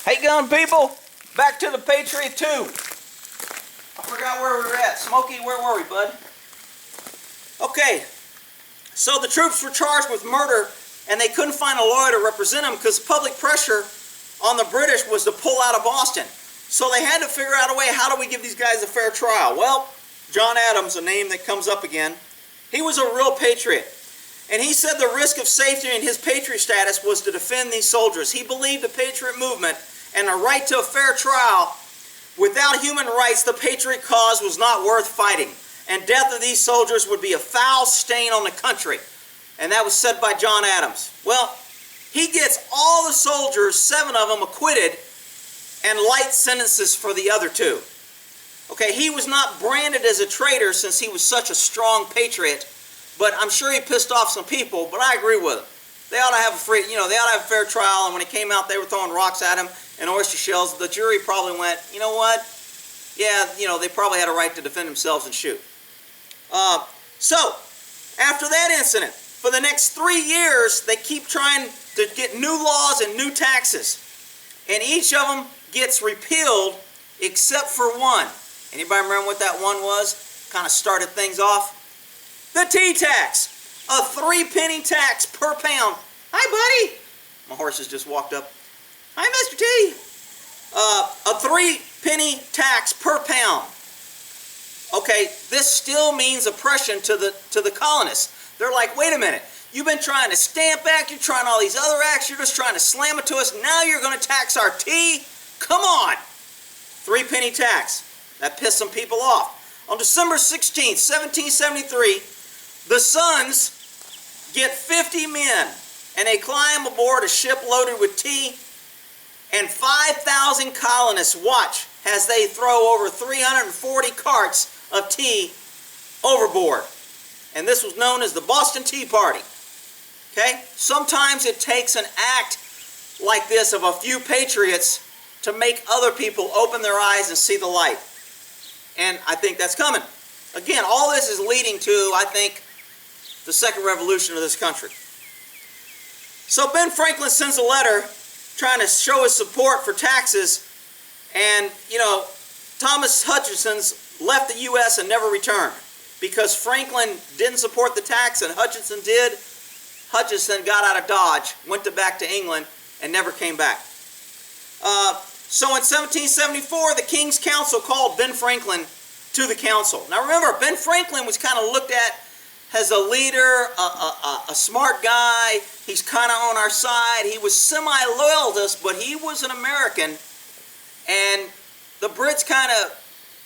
Hey gun people, back to the Patriot 2. I forgot where we were at. Smokey, where were we, bud? Okay, so the troops were charged with murder and they couldn't find a lawyer to represent them because public pressure on the British was to pull out of Boston. So they had to figure out a way, how do we give these guys a fair trial? Well, John Adams, a name that comes up again, he was a real patriot. And he said the risk of safety in his patriot status was to defend these soldiers. He believed the patriot movement and the right to a fair trial. Without human rights, the patriot cause was not worth fighting. And death of these soldiers would be a foul stain on the country. And that was said by John Adams. Well, he gets all the soldiers, 7 of them, acquitted and light sentences for the other 2. Okay, he was not branded as a traitor since he was such a strong patriot, but I'm sure he pissed off some people, but I agree with him. They ought to have they ought to have a fair trial, and when he came out, they were throwing rocks at him and oyster shells. The jury probably went, you know what? Yeah, they probably had a right to defend themselves and shoot. So, after that incident, for the next 3 years, they keep trying to get new laws and new taxes. And each of them gets repealed except for one. Anybody remember what that one was? Kind of started things off. The tea tax. A 3-penny tax per pound. Hi, buddy. My horse has just walked up. Hi, Mr. T. A 3-penny tax per pound. Okay, this still means oppression to the colonists. They're like, wait a minute. You've been trying to Stamp Act, you're trying all these other acts, you're just trying to slam it to us. Now you're going to tax our tea? Come on. 3-penny tax. That pissed some people off. On December 16th, 1773, the Sons get 50 men and they climb aboard a ship loaded with tea, and 5,000 colonists watch as they throw over 340 carts of tea overboard. And this was known as the Boston Tea Party. Okay? Sometimes it takes an act like this of a few patriots to make other people open their eyes and see the light. And I think that's coming. Again, all this is leading to, I think, the second revolution of this country. So Ben Franklin sends a letter trying to show his support for taxes, and, Thomas Hutchinson's left the U.S. and never returned because Franklin didn't support the tax and Hutchinson did. Hutchinson got out of Dodge, went back to England, and never came back. So in 1774, the King's Council called Ben Franklin to the council. Now remember, Ben Franklin was kind of looked at as a leader, a smart guy. He's kind of on our side. He was semi-loyal to us, but he was an American. And the Brits kind of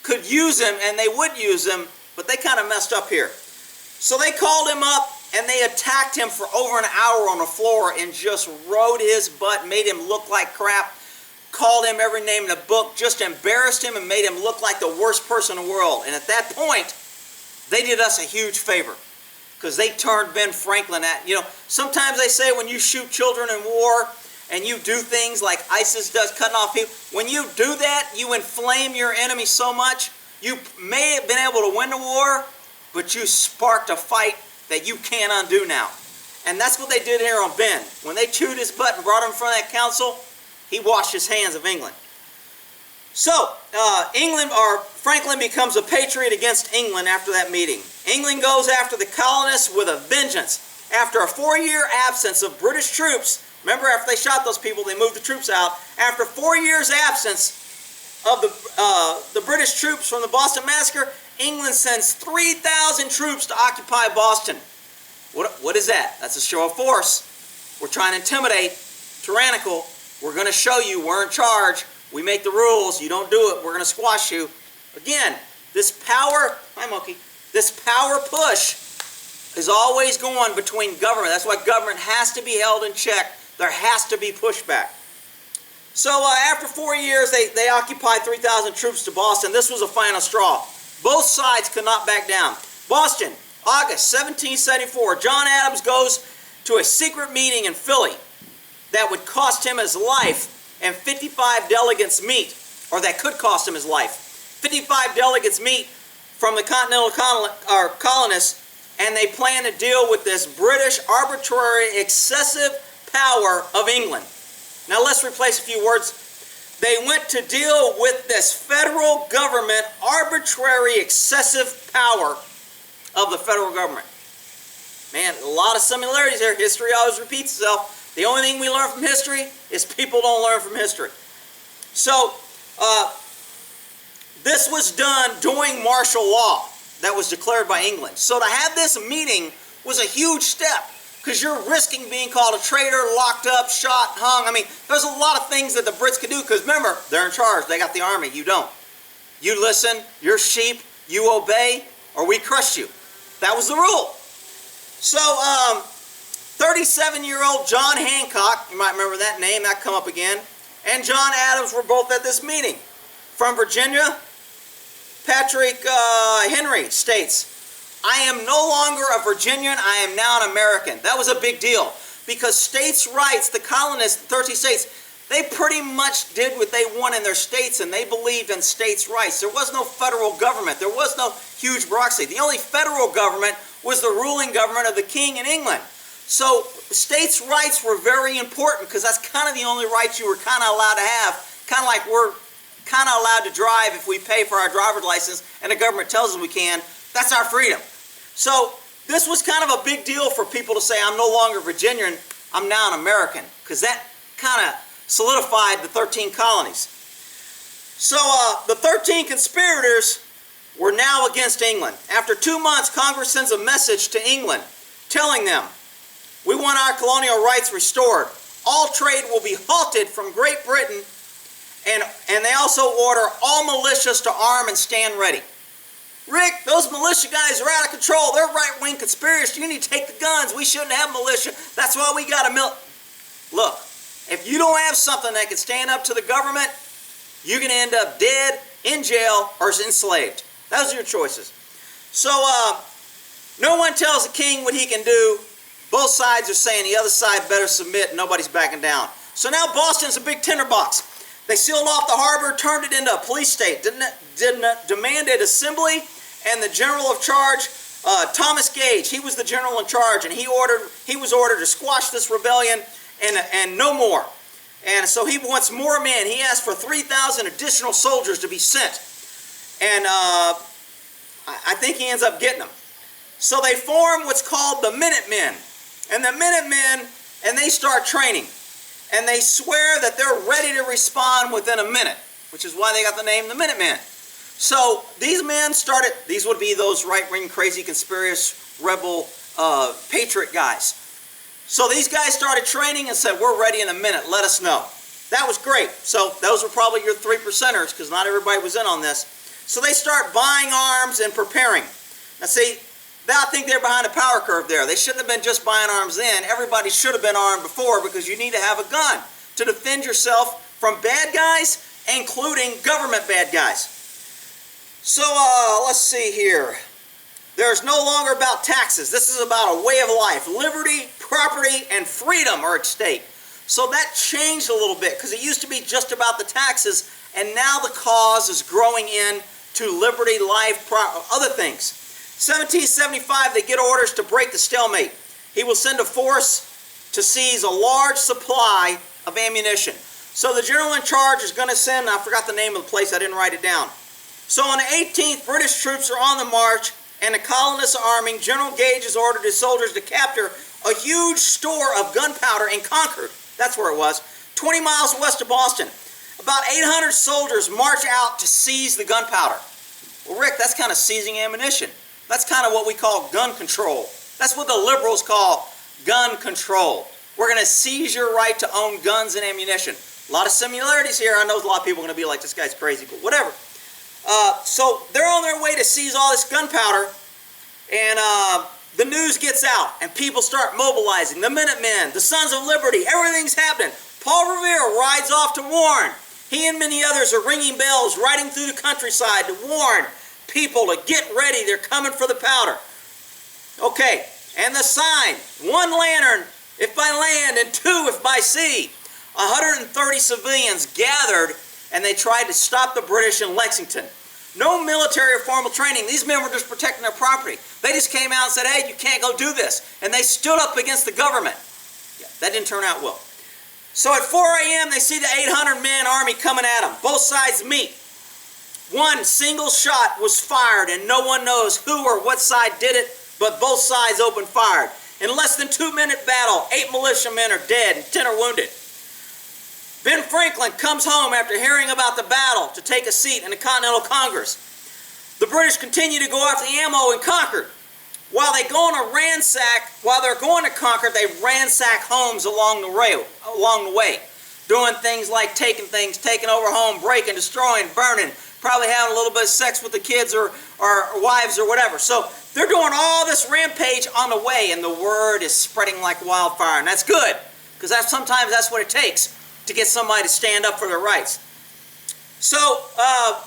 could use him, and they would use him, but they kind of messed up here. So they called him up, and they attacked him for over an hour on the floor and just rode his butt, made him look like crap, called him every name in the book, just embarrassed him and made him look like the worst person in the world. And at that point, they did us a huge favor because they turned Ben Franklin at, sometimes they say when you shoot children in war and you do things like ISIS does, cutting off people, when you do that, you inflame your enemy so much, you may have been able to win the war, but you sparked a fight that you can't undo now. And that's what they did here on Ben. When they chewed his butt and brought him in front of that council, he washed his hands of England. So, Franklin becomes a patriot against England after that meeting. England goes after the colonists with a vengeance. After a 4-year absence of British troops, remember after they shot those people, they moved the troops out. After 4 years absence of the British troops from the Boston Massacre, England sends 3,000 troops to occupy Boston. What is that? That's a show of force. We're trying to intimidate, tyrannical. We're going to show you we're in charge. We make the rules. You don't do it, we're going to squash you. Again, this power, hi Monkey, this power push is always going between government. That's why government has to be held in check. There has to be pushback. So after 4 years, they occupied 3,000 troops to Boston. This was a final straw. Both sides could not back down. Boston, August 1774, John Adams goes to a secret meeting in Philly that would cost him his life, and 55 delegates meet, or that could cost him his life. 55 delegates meet from the Continental colonists, and they plan to deal with this British arbitrary excessive power of England. Now let's replace a few words. they went to deal with this federal government arbitrary excessive power of the federal government. Man, a lot of similarities here. History always repeats itself. The only thing we learn from history is people don't learn from history. So, this was done during martial law that was declared by England. So to have this meeting was a huge step, because you're risking being called a traitor, locked up, shot, hung. I mean, there's a lot of things that the Brits could do, because remember, they're in charge. They got the army. You don't. You listen, you're sheep, you obey, or we crush you. That was the rule. So, 37-year-old John Hancock, you might remember that name, that come up again, and John Adams were both at this meeting. From Virginia, Patrick Henry states, "I am no longer a Virginian, I am now an American." That was a big deal, because states' rights, the colonists, the 13 states, they pretty much did what they want in their states, and they believed in states' rights. There was no federal government. There was no huge bureaucracy. The only federal government was the ruling government of the king in England. So states' rights were very important, because that's kind of the only rights you were kind of allowed to have, kind of like we're kind of allowed to drive if we pay for our driver's license and the government tells us we can. That's our freedom. So this was kind of a big deal for people to say, I'm no longer Virginian, I'm now an American, because that kind of solidified the 13 colonies. So the 13 conspirators were now against England. After 2 months, Congress sends a message to England telling them, we want our colonial rights restored. All trade will be halted from Great Britain, and they also order all militias to arm and stand ready. Rick, those militia guys are out of control. They're right-wing conspirators. You need to take the guns. We shouldn't have militia. That's why we got a Look, if you don't have something that can stand up to the government, you're going to end up dead, in jail, or enslaved. Those are your choices. So, no one tells the king what he can do. Both sides are saying the other side better submit. Nobody's backing down. So now Boston's a big tinderbox. They sealed off the harbor, turned it into a police state, demanded assembly, and the general of charge, Thomas Gage, he was the general in charge, and he was ordered to squash this rebellion and no more. And so he wants more men. He asked for 3,000 additional soldiers to be sent. And I think he ends up getting them. So they form what's called the Minutemen. And the Minutemen, and they start training. And they swear that they're ready to respond within a minute, which is why they got the name the Minutemen. So these men started, these would be those right-wing, crazy, conspiracy, rebel, patriot guys. So these guys started training and said, we're ready in a minute, let us know. That was great. So those were probably your 3%ers, because not everybody was in on this. So they start buying arms and preparing. Now see, I think they're behind a power curve there. They shouldn't have been just buying arms then. Everybody should have been armed before, because you need to have a gun to defend yourself from bad guys, including government bad guys. So let's see here. There's no longer about taxes. This is about a way of life. Liberty, property, and freedom are at stake. So that changed a little bit, because it used to be just about the taxes, and now the cause is growing into liberty, life, other things. 1775, they get orders to break the stalemate. He will send a force to seize a large supply of ammunition. So the general in charge is going to send, I forgot the name of the place, I didn't write it down. So on the 18th, British troops are on the march, and the colonists are arming. General Gage has ordered his soldiers to capture a huge store of gunpowder in Concord. That's where it was, 20 miles west of Boston. About 800 soldiers march out to seize the gunpowder. Well, Rick, that's kind of seizing ammunition. That's kind of what we call gun control. That's what the liberals call gun control. We're going to seize your right to own guns and ammunition. A lot of similarities here. I know a lot of people are going to be like, this guy's crazy, but whatever. So they're on their way to seize all this gunpowder, and the news gets out, and people start mobilizing. The Minutemen, the Sons of Liberty, everything's happening. Paul Revere rides off to warn. He and many others are ringing bells, riding through the countryside to warn people to get ready. They're coming for the powder. Okay, and the sign, 1 lantern if by land and 2 if by sea. 130 civilians gathered, and they tried to stop the British in Lexington. No military or formal training. These men were just protecting their property. They just came out and said, hey, you can't go do this. And they stood up against the government. Yeah, that didn't turn out well. So at 4 a.m. they see the 800-man army coming at them. Both sides meet. One single shot was fired, and no one knows who or what side did it, but both sides opened fire. In less than 2-minute battle, 8 militiamen are dead and 10 are wounded. Ben Franklin comes home after hearing about the battle to take a seat in the Continental Congress. The British continue to go after the ammo in Concord. While they're going to Concord, they ransack homes along the way, doing things like taking over home, breaking, destroying, burning, probably having a little bit of sex with the kids or wives or whatever. So they're doing all this rampage on the way, and the word is spreading like wildfire, and that's good, because sometimes that's what it takes to get somebody to stand up for their rights. So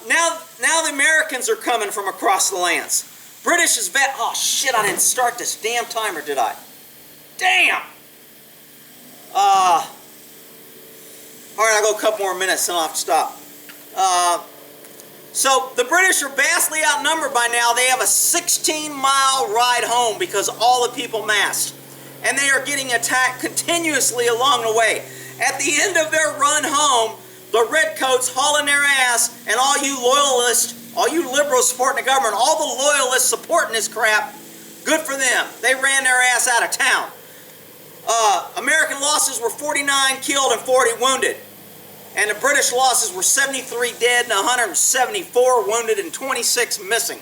now the Americans are coming from across the lands. British is back. Oh shit! I didn't start this damn timer, did I? Damn. All right, I'll go a couple more minutes, and I'll have to stop. So the British are vastly outnumbered by now. They have a 16-mile ride home because all the people massed, and they are getting attacked continuously along the way. At the end of their run home, the redcoats hauling their ass, and all you loyalists, all you liberals supporting the government, all the loyalists supporting this crap, good for them. They ran their ass out of town. American losses were 49 killed and 40 wounded. And the British losses were 73 dead and 174 wounded and 26 missing.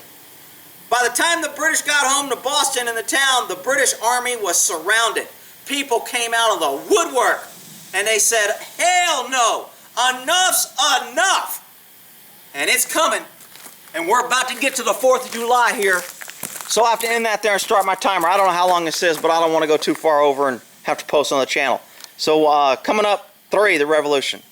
By the time the British got home to Boston and the town, the British army was surrounded. People came out of the woodwork and they said, hell no, enough's enough. And it's coming. And we're about to get to the 4th of July here. So I'll have to end that there and start my timer. I don't know how long this is, but I don't want to go too far over and have to post on the channel. So coming up, 3, the revolution.